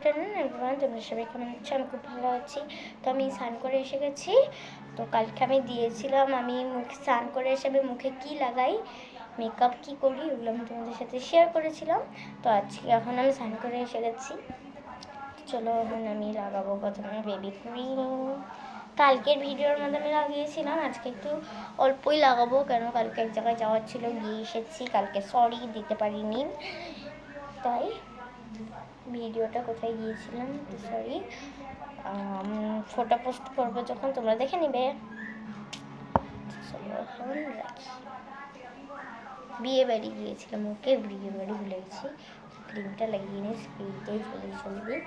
Afternoon everyone, তোমরা সবাই কেমন আছো? আমি খুব ভালো আছি। তো আমি স্নান করে এসে গেছি। তো কালকে আমি দিয়েছিলাম আমি মুখে স্নান করে এসে মুখে কি লাগাই, মেকআপ কি করি, ওগুলো আমি তোমাদের সাথে শেয়ার করেছিলাম। তো আজকে এখন আমি স্নান করে এসে গেছি। চলো এখন আমি লাগাবো প্রথমে বেবি ক্রিম। কালকের ভিডিওর মধ্যে আমি লাগিয়েছিলাম, আজকে একটু অল্পই লাগাবো, কেন কালকে এক জায়গায় যাওয়ার ছিল, গিয়ে এসেছি। কালকে সরি দিতে পারিনি, তাই ভিডিওটা কোথায় গিয়েছিলাম সরি, ফটো পোস্ট করবো যখন তোমরা দেখে নিবে। বিয়ে বাড়ি গিয়েছিলাম, ওকে বিয়ে বাড়ি ভুলে গেছি। ক্রিমটা লাগিয়ে নিই স্পিডে, জলদি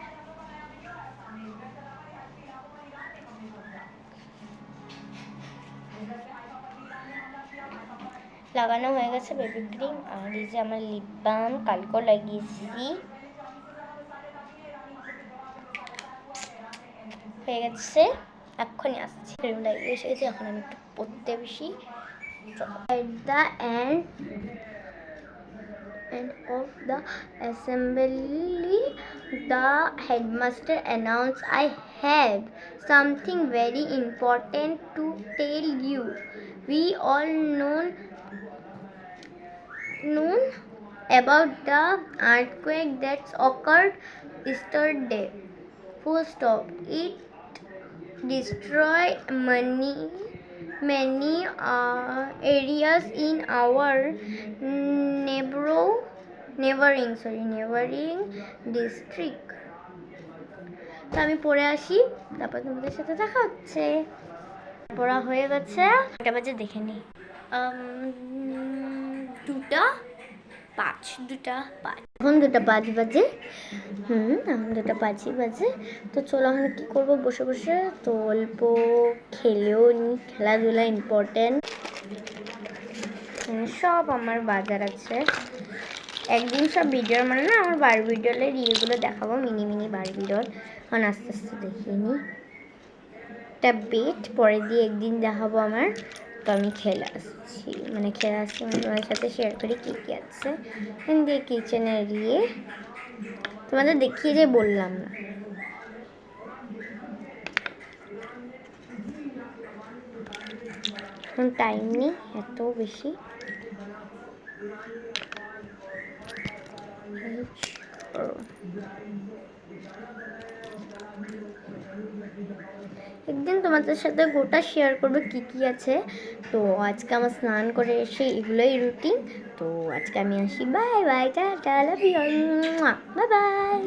লাগানো হয়ে গেছে বেবি ক্রিম। আর এই যে আমার লিপ বাম কালকেও লাগিয়েছি, হয়ে গেছে। এক্ষুনি আসছি, ক্রিম লাগিয়ে এসে গেছে। এখন আমি একটু পড়তে বেশি। At the end of the assembly, the headmaster announced, "I have something very important to tell you. We all know about the earthquake that occurred yesterday. Full stop. It destroyed many areas in our neighboring district." তো আমি পড়ে আসি, তারপর তোমাদের সাথে দেখা হচ্ছে। পড়া হয়ে গেছে, এটা বাজে দেখে নিই, 2:05 এখন 2:05 বাজে। এখন 2:05 বাজে। তো চলো এখন কী করবো, বসে বসে তো অল্প খেলেও নি, খেলাধুলা ইম্পর্টেন্ট। সব আমার বাজার আছে, একদিন সব ভিডিওর মানে না, আমার বারবি ডলের ইয়েগুলো দেখাবো, মিনি বারবি ডল। এখন আস্তে আস্তে দেখিয়ে নিই। একটা বেট পরে দিয়ে একদিন দেখাবো আমার। তো আমি খেলে আসছি তোমাদের সাথে শেয়ার করি কী কী আছে। এখান দিয়ে কিচেনের ইয়ে তোমাদের দেখিয়ে যে বললাম না। এখন টাইম নেই এত বেশি। একদিন তোমাদের সাথে গোটা শেয়ার করবো কি কি আছে। তো আজকে আমার স্নান করে এসে এগুলোই রুটিন। তো আজকে আমি আসি, bye bye, tata, love you, bye by.